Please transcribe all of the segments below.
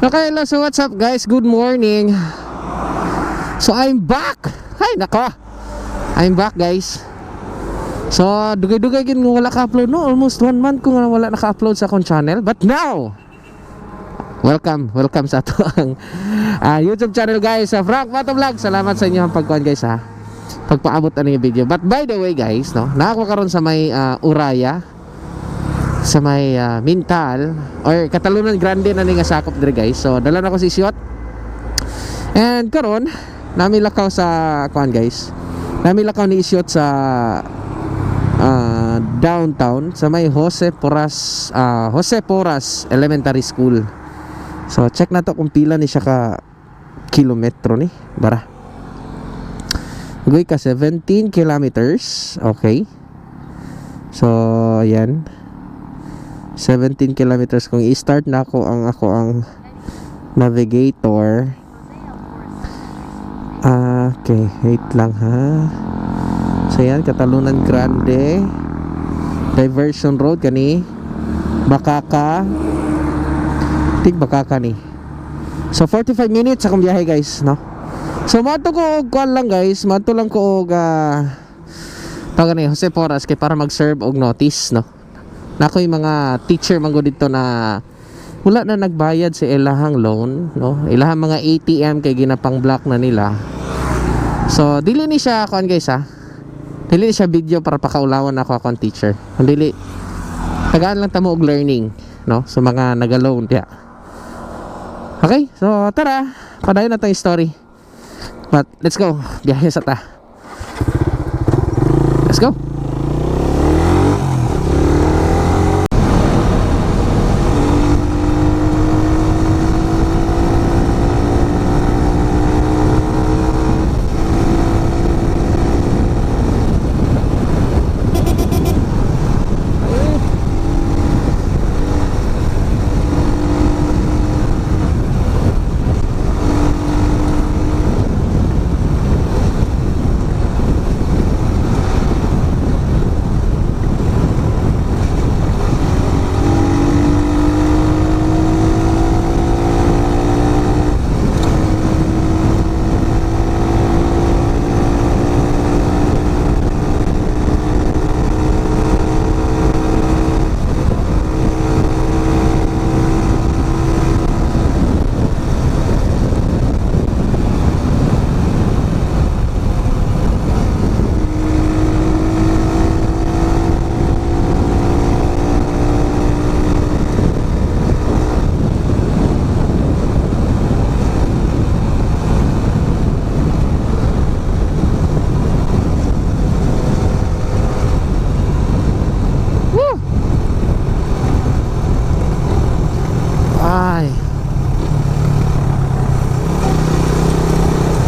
Okay, hello, so what's up guys? Good morning. So I'm back. Hay nako, I'm back guys. So dugay-dugay gid nga wala ka-upload no, almost 1 month ko nga wala naka-upload sa akong channel. But now, welcome sa ato ang YouTube channel guys, Frank Bato Vlog. Salamat sa inyo ang pagkuhan guys ha, pagpaabot ano yung video. But by the way guys, no, nako karon sa may Uraya, sa may Mintal or Katalunan Grande na ni nga sakop dire guys. So dala na ko si Siot. And karon nami lakaw sa kuan guys. Nami lakaw ni Siot sa downtown sa may Jose Porras Elementary School. So check na to kung pila ni siya ka kilometro ni. Bara. Guy ka 17 kilometers. Okay. So ayan. 17 kilometers kung i-start na ako ang navigator. Okay, wait lang ha. So yan, Katalunan Grande diversion road kani Bakaka ni. So 45 minutes akong biyahe guys, no. So mato ko kuan lang guys, mato lang ko og Jose Porras kay para mag-serve og notice, no. Nakoy mga teacher manggo dito na wala na nagbayad sa ilahang loan, no. Ilahang mga ATM kay ginapang block na nila. So dili ni siya kuan guys ha. Dili ni siya video para pakaulawan ako akong teacher. Dili tagaan lang tamo og learning, no, sa mga naga-loan diya. Okay, so tara, padayon na tong story. But let's go. Biyahe sa ta. Let's go.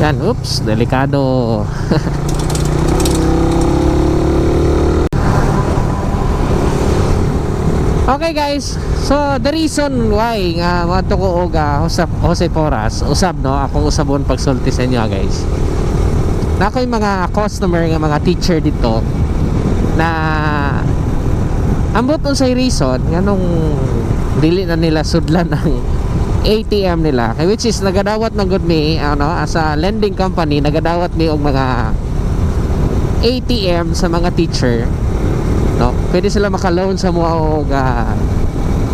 Yan, oops, delikado. Okay guys, so the reason why nga mato ko og Jose Porras usab, no, akong usabon pagsulti sa inyo guys. Na ako'y mga customer nga mga teacher dito na ambot unsay reason nganong dili na nila sudlan ng ATM nila, which is nagadawat ng good me as a lending company, nagadawat mi og mga ATM sa mga teacher, no. Pwede sila maka-loan sa mga og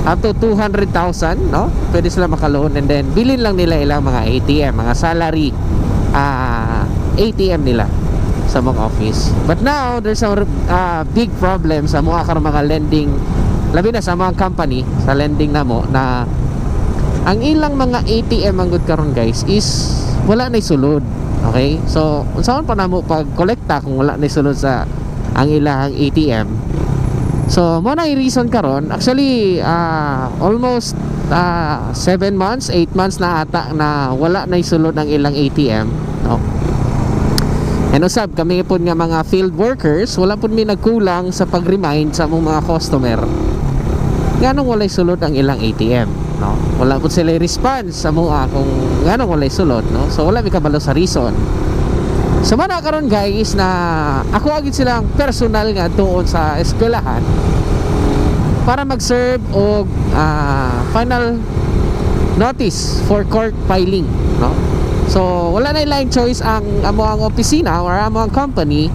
up to 200,000, no. Pwede sila maka-loan and then bilin lang nila ilang mga ATM, mga salary ATM nila sa mga office. But now there's a big problem sa mga mga lending, labi na sa mga company sa lending na mo, na ang ilang mga ATM ang good karon guys is wala na sulod. Okay, so unsaon pa namo pag kolekta kung wala na sulod sa ang ilang ATM. So mo na i-reason karon, actually almost 7 months 8 months na ata na wala na sulod ang ilang ATM, no. And usab kami pud nga mga field workers, wala pud mi nagkulang sa pag-remind sa among mga customer nganong walay sulod ang ilang ATM, no. Wala pud sila response sa mga kung nganong walay sulod, no. So wala mi kabalo sa reason. So mana karon guys na ako agad silang personal nga tuon sa eskwelahan para mag-serve og final notice for court filing, no? So wala na ilang choice ang amo ang opisina or amo ang company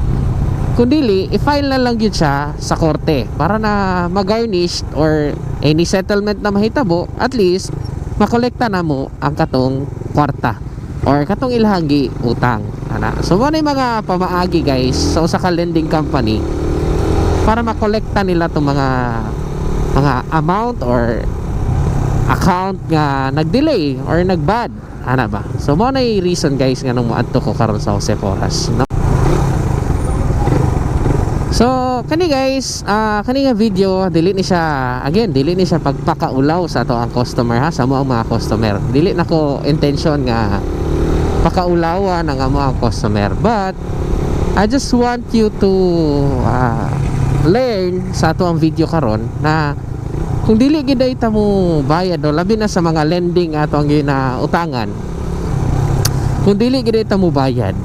kundili i-file na lang yun siya sa korte para na mag-garnish or any settlement na mahitabo, at least makolekta na mo ang katong kwarta or katong ilhangi utang, ana. So mo na yung mga pamaagi guys sa usa ka lending company para makolekta nila tong mga amount or account nga nag-delay or nag-bad, ana ba. So mo na yung reason guys nga nung moadto ko karon sa Joseforas, no? So kani guys, kani nga video dili ni siya pagpakaulaw sa ato ang customer, ha, sa mo ang mga customer. Dili nako intention nga pakaulawan ang amo ang customer, but I just want you to learn sa ato ang video karon na kung dili gid ta mo bayad, no, labi na sa mga lending ato ang utangan, kung dili gid ta mo bayad,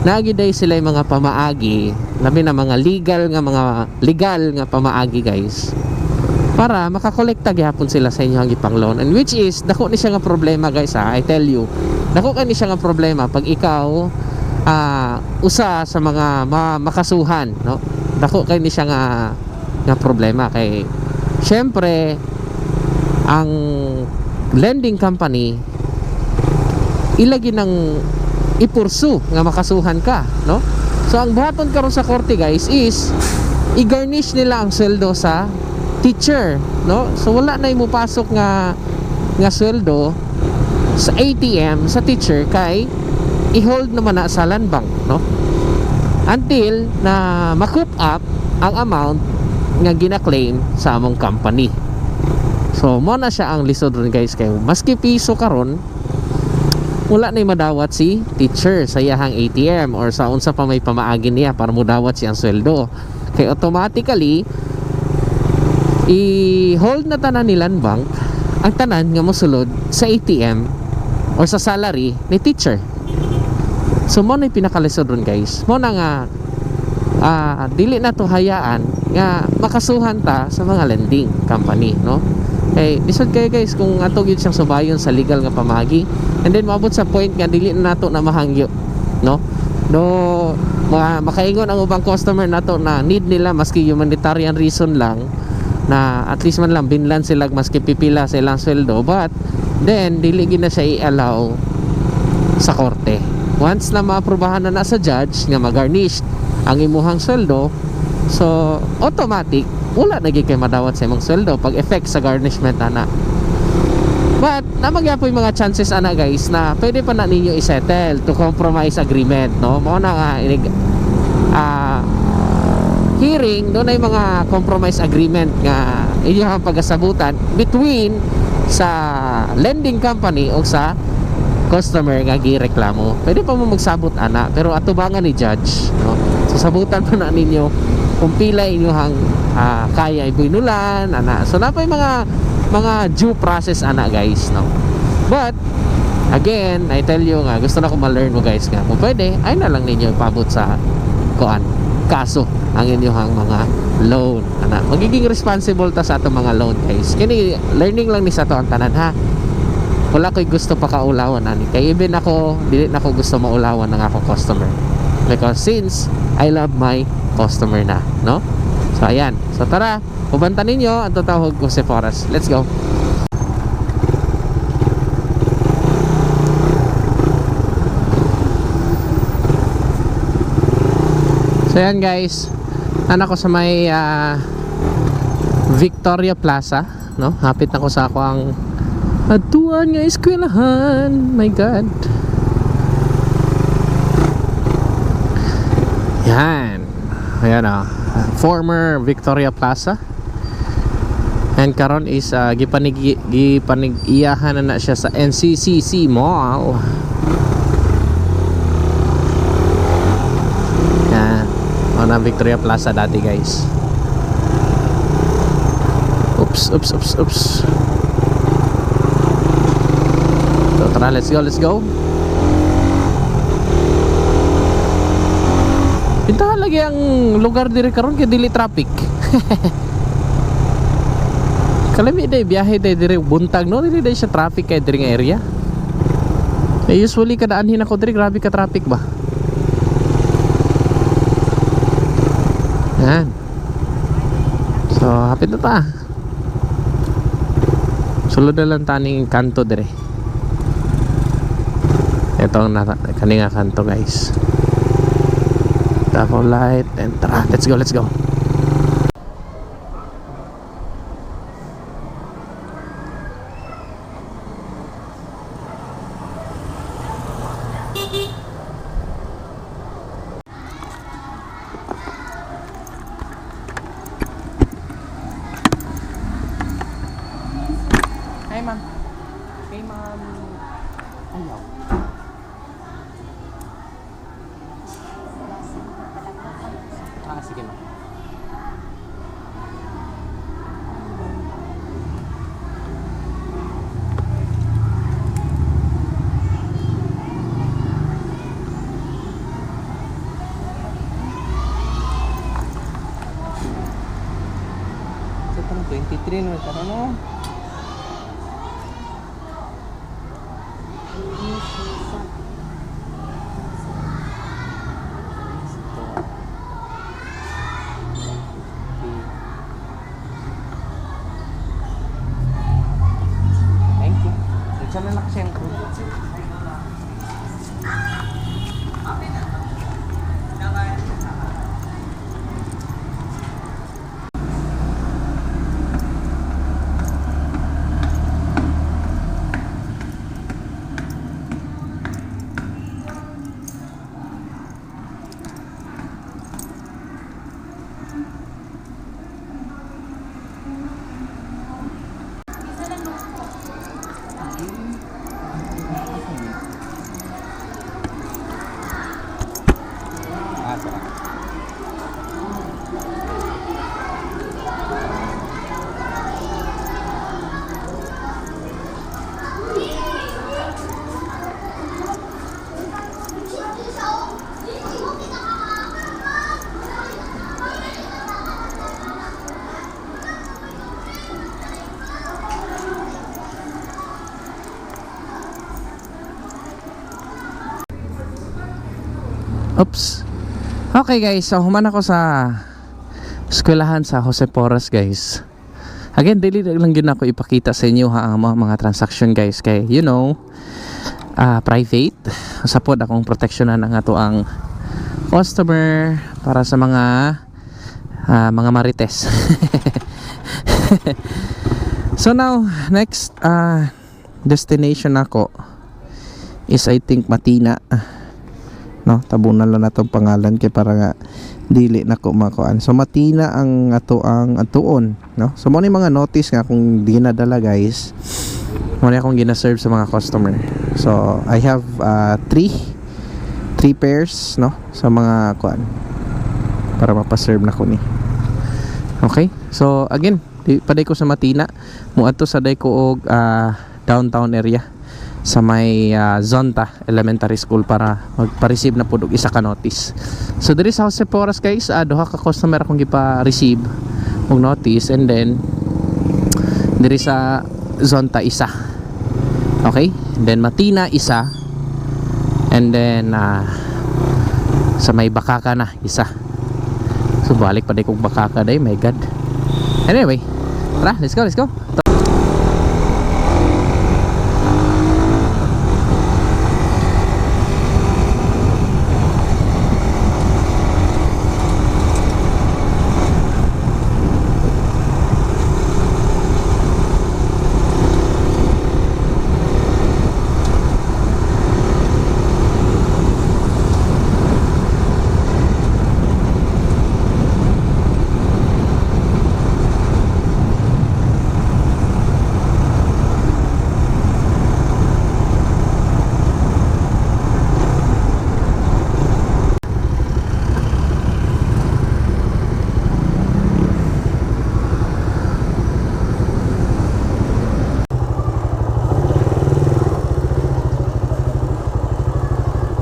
nagiday sila yung mga pamaagi, labi na mga legal nga pamaagi guys, para makakolekta gyapon sila sa inyo ang ipang loan. And which is dako ni siya nga problema guys, ha, I tell you, dako kani siya nga problema pag ikaw usa sa mga makasuhan, no? Dako kay ni siya nga problema kay syempre ang lending company ilagi ng ipursu nga makasuhan ka, no? So ang buhaton karon sa korte guys is i-garnish nila ang sweldo sa teacher, no? So wala na imo pasok nga sweldo sa ATM sa teacher kay i-hold naman na sa land bank, no? Until na ma-coop up ang amount nga gina-claim sa among company. So mo na siya ang lisod ron guys, kay maski piso karon wala na madawat si teacher sa iyahang ATM or sa unsa pa may pamaagi niya para mudawat siyang sweldo, kay automatically i-hold na tanan ni land bank ang tanan nga mosulod sa ATM or sa salary ni teacher. So mo na pinakalisod ron guys, mo na nga dili na to hayaan nga makasuhan ta sa mga lending company, no? Okay, lisod kayo guys kung atog yun siyang subayon sa legal nga pamagi, and then maabot sa point nga dili na nato na mahangyo, no? Makaingon ang ubang customer nato na need nila maski humanitarian reason lang, na at least man lang binlan sila maski pipila sa ilang sweldo, but then dili gid na siya i-allow sa korte. Once na maaprubahan na sa judge nga mag-garnish ang imuhang sweldo, so automatic wala na gid kay madawat sa imong sweldo pag effect sa garnishment ana. But namagya po yung mga chances ana guys na pwede pa na ninyo i-settle to compromise agreement, no? Mao na nga hearing doon ay mga compromise agreement nga inyong pagasabutan between sa lending company o sa customer nga gireklamo. Pwede pa mo magsabot ana, pero atubangan ni judge, no? So sabutan pa na ninyo kung pila inyong kaya ibuinulan ana. So napay mga due process ana guys, no? But again, I tell you nga, gusto na ko ma-learn mo guys nga kung pwede ay na lang ninyo ipabot sa kaso ang inyong mga loan ana. Magiging responsible ta sa atong mga loan guys. Kini learning lang ni sa to ang tanan, ha. Wala ko'y gusto pa kaulawan ani, kay even ako dili na ko gusto maulawan ng akong customer, because since I love my customer na, no? So ayan, so tara pubanta ninyo ang tatawag ko si Joseforas. Let's go. So ayan guys, anak ko sa may Victoria Plaza, no? Hapit na ko sa ako ang atuan nga eskwelahan. My God. Yan. Ayan o. Former Victoria Plaza. And karon is gipanig-iyahan na siya sa NCCC Mall. Yan. O na Victoria Plaza dati guys. Oops. So tara, let's go. Pintahan lagi ang lugar diri karon kay dili traffic. Kalami day biyahe day dire buntag no, dili day siya traffic kay dire nga area. Usually kadaanhin ako dire, grabe ka traffic ba. Yan. So, hapit na ta. Sulod na lang taning kanto dire. Ito ang kaninga kanto guys. Tapos light and tara, let's go. Hey ma'am. Hey ma'am. Ayaw. Sige ma'am. Sa 23 na tara no. Sana na kasi ang crew. Oops. Okay guys, so human ako sa eskwelahan sa Jose Porras guys. Again, dili lang yun ako ipakita sa inyo ha ang mga transaction guys. Kay you know, private. Sapod akong proteksyonan ang ato ang customer para sa mga marites. So now, next destination ako is I think Matina. No, tabunan lang natong pangalan kay para nga dili na ko makuan. So Matina ang ato ang atuon, no? So mo ni mga notice nga kung di nadala guys. Mo ni akong gina-serve sa mga customer. So I have three pairs, no, sa mga kuan para mapaserve na ko ni. Okay? So again, paday ko sa Matina, mo adto sa day ko og downtown area sa may Zonta Elementary School para magpa-receive na pud og isa ka notice. So diri sa Jose Porras guys, duha ka customer akong gipa-receive og notice, and then diri sa Zonta isa. Okay? And then Matina isa. And then sa may Bakaka na isa. So balik pa day kog Bakaka day, my god. Anyway, tara, let's go.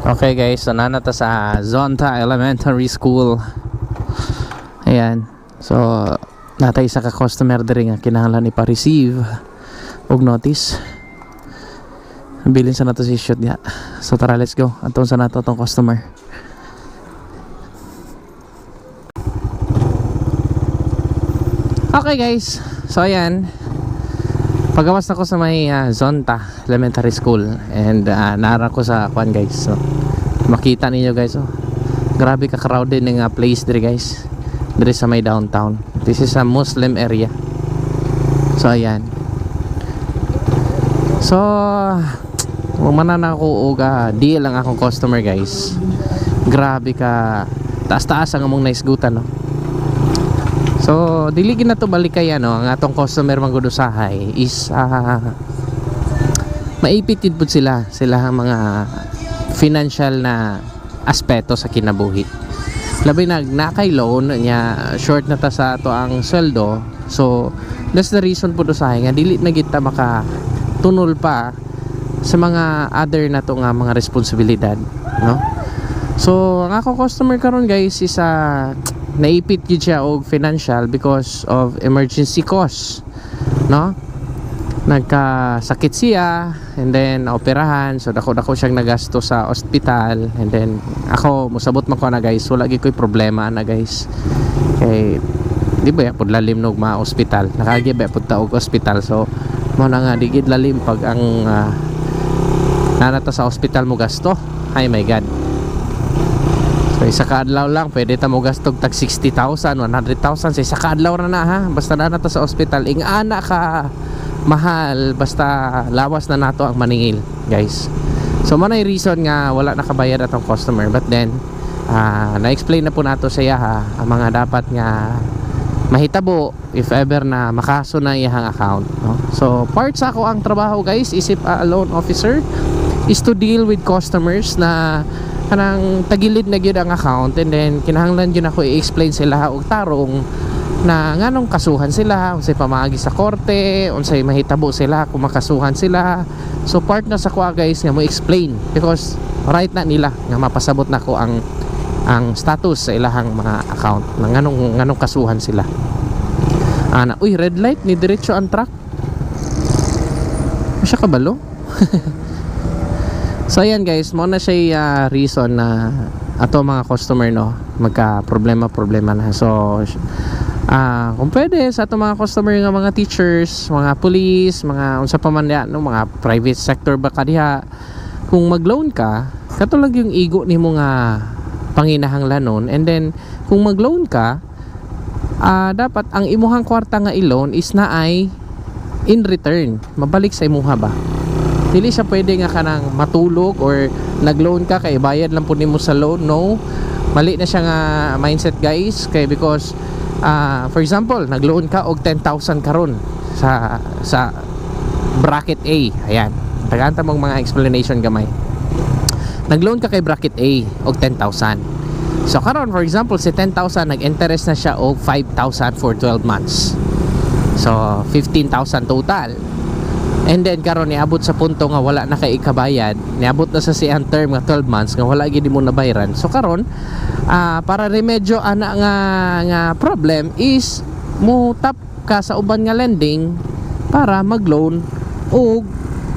Okay guys, so nanata sa Zonta Elementary School. Ayan. So natay isa ka customer diri nga kinahanglan ipa-receive og notice. Bilin sa nato si shoot niya. So tara, let's go. Atong sa nato tong customer. Okay guys, so ayan, pagawas na ko sa may Zonta Elementary School, and nara ko sa kwan guys. So makita ninyo guys, oh, grabe ka crowded ng place diri guys, diri sa may downtown. This is a Muslim area. So ayan, so manan ako og deal lang akong customer guys. Grabe ka taas-taas ang among naisgutan, no. So dili na to balikay ano ang atong customer manggudusahay is maipitid pud sila ang mga financial na aspeto sa kinabuhi. Labi nakay loan nya, short na ta sa ato ang sweldo. So that's the reason pud usahay nga dili na kita makatunol pa sa mga other na to nga mga responsibilidad, no. So ang ako customer karon guys is naipit yun siya og financial because of emergency cost, no. Nagkasakit siya and then operahan, so dako siyang nagasto sa ospital, and then ako musabot man ko na guys, wala gyud koy problema na guys, kay di ba pud lalim nog ma ospital, nakagi ba pud ta og ospital. So mo na nga digid lalim pag ang nanata sa ospital mo gasto, ay my god. So isa ka adlaw lang pwede ta mo gastog tag 60,000, 100,000 sa isa ka adlaw na ha, basta na nato sa ospital. Ing ana ka mahal basta lawas na nato ang maningil guys. So mo na reason nga wala nakabayad atong customer, but then na-explain na po nato sa iya ang mga dapat nga mahitabo if ever na makaso na iyang account, no? So part sa ako ang trabaho guys isip a loan officer is to deal with customers na kanang tagilid na gyud ang account, and then kinahanglan gyud ako i-explain sila og tarong na nganong kasuhan sila, unsay pamaagi sa korte, unsay mahitabo sila kung makasuhan sila. So part na sa ko guys nga mo explain because right na nila nga mapasabot na ko ang status sa ilahang mga account na nganong kasuhan sila. Uy, red light ni diretso ang truck. Masya kabalo. So ayan guys, mo na siya reason na ato mga customer no magka problema na. So kung pwede sa ato mga customer nga mga teachers, mga police, mga unsa pa man no, mga private sector ba kadiha, kung mag-loan ka katulad yung igo nimo nga panginahanglanon, and then kung mag-loan ka dapat ang imuhang kwarta nga i-loan is naay in return mabalik sa imuha ba. Dili siya pwede nga kanang matulog or nag-loan ka kay bayad lang po nimo sa loan. No, mali na siya nga mindset guys, kay because for example nag-loan ka og 10,000 karon sa bracket A. Ayan, tagaanta mong mga explanation gamay. Nag-loan ka kay bracket A og 10,000. So karon for example si 10,000 nag-interest na siya og 5,000 for 12 months. So 15,000 total. And then karon niabot sa punto nga wala na kay ikabayad, niabot na sa siyang term nga 12 months nga wala gid mo nabayaran. So karon para remedyo ana nga problem is mo tap ka sa uban nga lending para mag-loan og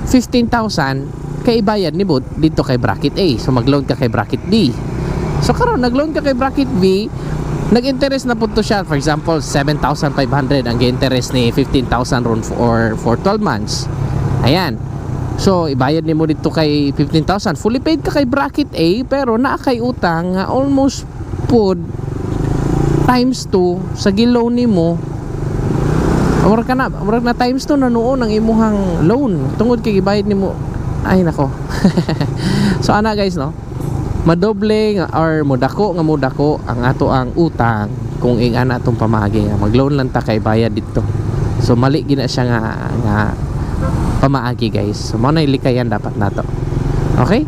15,000 kay ibayad nimo dito kay bracket A. So mag-loan ka kay bracket B. So karon nag-loan ka kay bracket B, nag-interest na po to siya, for example 7,500 ang gi-interest ni 15,000 ron for 12 months. Ayan, so ibayad nimo dito kay 15,000, fully paid ka kay bracket A, pero naa kay utang nga almost pod times 2 sa gi-loan nimo. Murag na times 2 na noon ang imuhang loan tungod kay ibayad nimo. Ay nako. So ana guys no, madoble or modako ang ato ang utang kung ing ana tong pamagi nga mag-loan lang ta kay bayad dito. So mali gina siya nga pamaagi guys. So mo na ilikayan dapat nato. Okay?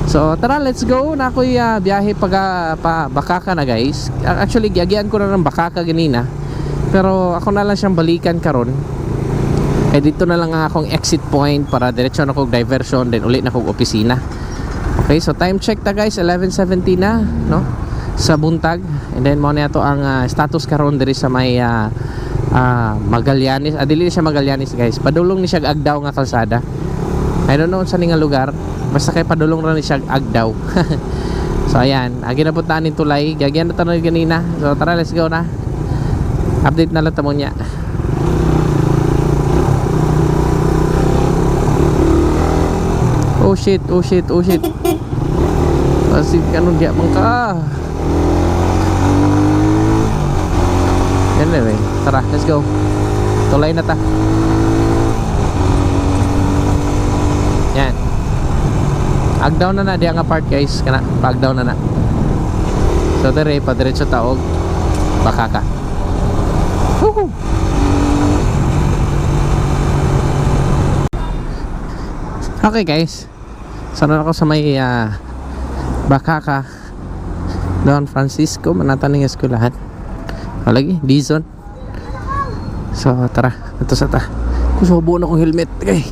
So tara, let's go na ako'y biyahe pa Bakaka na guys. Actually giagian ko na ng Bakaka ganina, pero ako na lang siyang balikan karon. Eh dito na lang ang akong exit point para diretso na kog diversion, then ulit na kog opisina. Okay, so time check ta guys, 11:70 na no sa buntag, and then mo na to ang status karon diri sa may Magallanes, dili siya Magallanes guys, padulong ni siya Agdaw nga kalsada. I don't know sa nga lugar, basta kay padulong ra ni siya Agdaw. So ayan, ginapuntaan ni Tulay, gagyan na tanong ganina. So tara, let's go na. Update na lang tamo niya. Oh shit, oh shit, oh shit. Kasi kanong diya man ka. Anyway, tara, let's go. Tulay na ta. Yan. Agdaw na diya nga part guys, kana pagdaw na. So dire pa diretso taog Bakaka. Woohoo. Okay guys. Sana ako sa may Bakaka, Don Francisco, manatan ng eskwelahan. Lagi, Dizon. So tara, ito sa ta. Kusubo na kong helmet, okay.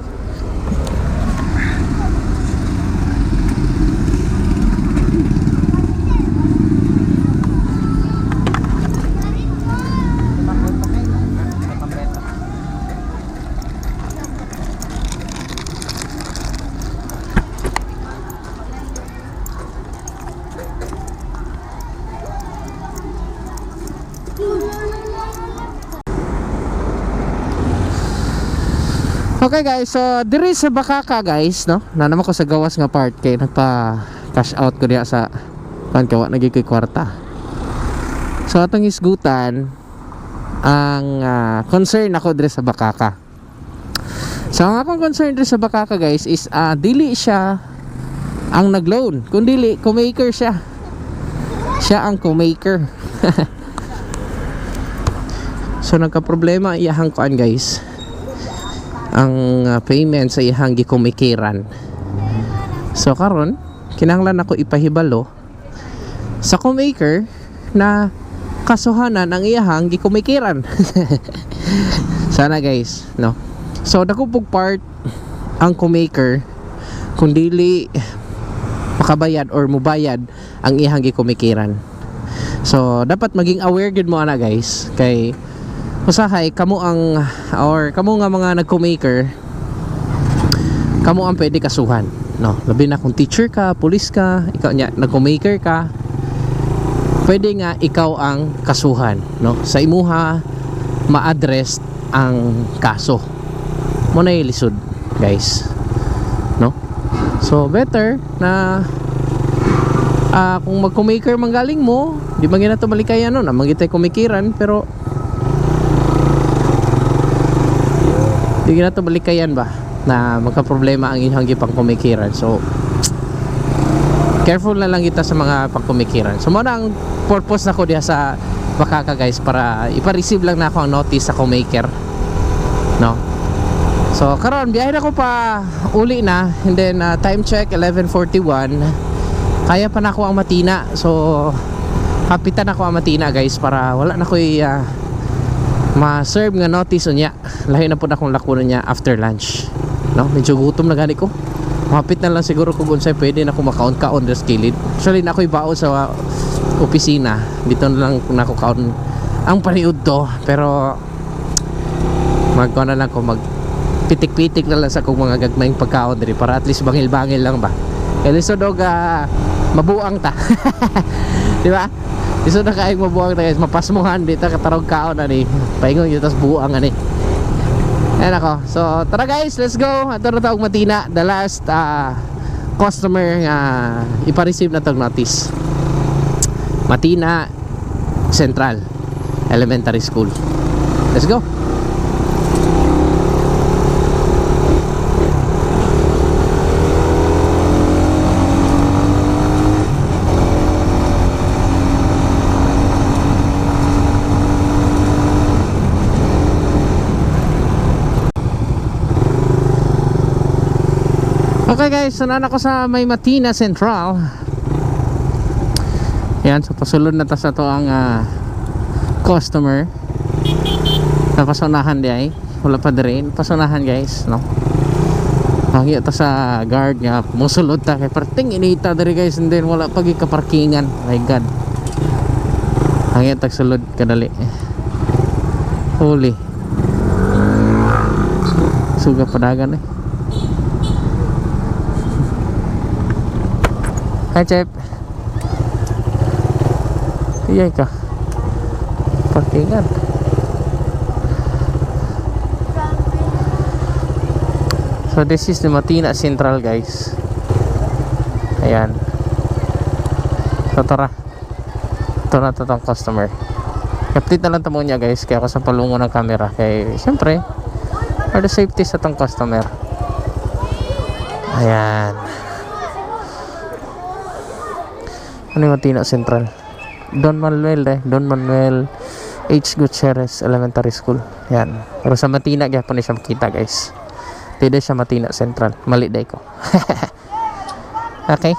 Okay guys, so diri sa Bakaka guys, no? Naman ko sa gawas nga part kay nagpa cash out ko diya sa kawa nagikoy kwarta. So atong isgutan ang concern ako diri sa Bakaka. So ang akong concern diri sa Bakaka guys is dili siya ang nag-loan, kundi co-maker siya. Siya ang co-maker. So nagka-problema iyahang kuan guys. Ang payment sa iyang gikumikiran. So karon kinahanglan ako ipahibalo sa co-maker na kasuhanan ang iyang gikumikiran. Sana guys, no. So dako pug part ang co-maker kung dili makabayad or mubayad ang iyang gikumikiran. So dapat maging aware gid mo ana guys kay usahay kamo ang or kamo nga mga nagco-maker, kamo ang pwede kasuhan, no? Labi na kung teacher ka, police ka, ikaw nya nagco-maker ka, pwede nga ikaw ang kasuhan, no? Sa imuha ma-address ang kaso mo na ilisod guys, no? So better na kung mag-co-maker manggaling mo, di man gina to malikayan no, na mangitay kumikiran pero hindi na ito balikayan ba na magka-problema ang inyong gipang kumikiran. So careful na lang kita sa mga pagkumikiran. So muna ang purpose na ko diya sa Bakaka guys, para ipa-receive lang na ako ang notice sa co-maker, no? So karon biyahe na ko pa uli na, and then time check 11:41. Kaya pa na ako ang Matina. So kapitan ako ang Matina guys para wala na ko ma-serve nga notice unya. Lahi na po na akong lakuno niya after lunch, no? Medyo gutom na gani ko. Mapit na lang siguro kung unsay pwede na ako makaon-kaon sa kilid. Actually na ako'y bao sa opisina. Dito na lang kung ako kaon ang paniud to. Pero magko na lang ko, mag pitik-pitik na lang sa kong mga gagmayng pagkaon diri para at least bangil-bangil lang ba. Kaya lisod og mabuang ta. Di ba? Iso na kaayong mabuang na guys, mapasmuhan dito katarog kaon ani. Paingon yung tas buang ani. Ayan ako. So tara guys, let's go. Ato na tawag Matina. The last customer ipa-receive na tong notice. Matina Central Elementary School. Let's go. Okay guys, sunan ako sa may Matina Central. Yan, so pasulod na ta sa to ang customer. Napasunahan di ay. Wala pa din. Pasunahan guys, no? Hangyo ta sa guard nga. Musulod ta kay perting inita diri guys, and then wala pagi kaparkingan. My god. Hangyo ta sulod kadali. Huli. Suga padagan eh. Hi, Chef. Iyay ka. Parkingan. So this is the Matina Central, guys. Ayan. So tara. Ito na tong customer. Update na lang tamo niya, guys. Kaya ako sa palungo ng camera. Kaya syempre, for the safety sa tong customer. Ayan. Ano yung Matina Central? Don Manuel H. Gutierrez Elementary School. Yan. Pero sa Matina, kaya po na siya makita, guys. Pwede siya Matina Central. Mali day ko. Okay.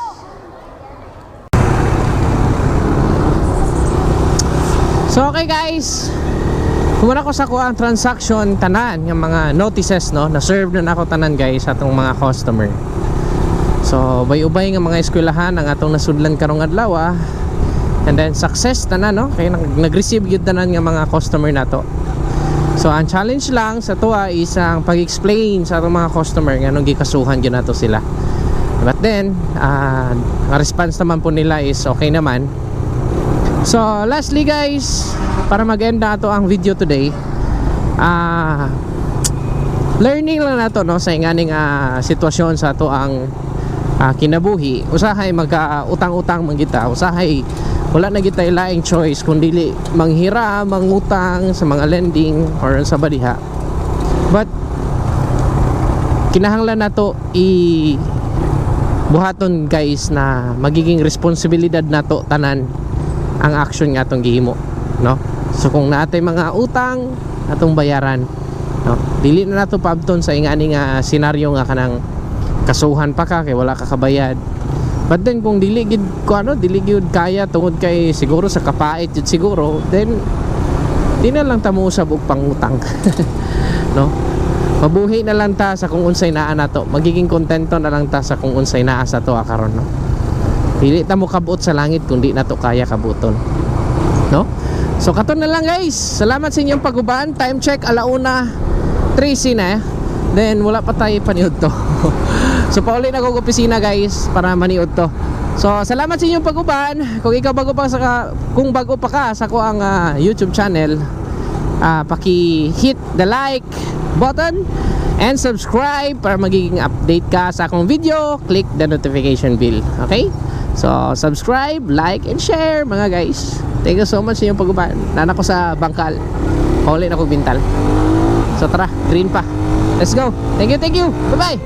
So okay, guys. Kumuna ko sa kuha ang transaction tanan, yung mga notices, no, na serve na ako tanan, guys, atong mga customer. So ubay-ubay nga mga eskwelahan ang atong nasudlan karong adlaw. And then success tanan, no, kay nag-receive gyud tanan nga mga customer nato. So ang challenge lang sa tuwa is ang pag-explain sa atong mga customer nga nung gikasuhan gyud nato sila. But then ang response naman po nila is okay naman. So lastly, guys, para mag-end na ito ang video today, learning lang nato, no, sa inganing sitwasyon sa ato ang kinabuhi. Usahay magka-utang-utang man kita, usahay wala na kita ilaing choice kundi manghira, mangutang sa mga lending or sa badiha. But kinahanglan nato buhaton, guys, na magiging responsibilidad nato tanan ang action nga atong gihimo, no? So kung naatay mga utang atong bayaran, no, dili na nato paabton sa ingani nga senaryo nga kanang kasuhan pa ka kay wala ka kabayad. But then kung dili gid kaya tungod kay siguro sa kapait yun siguro, then di na lang ta mousab og pangutang. No, mabuhi na lang ta sa kung unsay naa nato, magiging kontento na lang ta sa kung unsay naa sa to karon, no. Dili ta mo kabut sa langit kung di nato kaya kabuton, no. So katon na lang, guys. Salamat sa inyong paguban. Time check 1:13 na. Then wala pa tayo paniud to. So pauli na ko opisina, guys, para maniud to. So salamat sa inyong paguban. Kung ikaw bago pa ka sa ko ang YouTube channel, paki-hit the like button and subscribe para magiging update ka sa akong video. Click the notification bell. Okay? So subscribe, like, and share, mga guys. Thank you so much sa inyong paguban. Nana ko sa bangkal. Pauli na ko bintal. So tara, green pa. Let's go. Thank you. Bye-bye.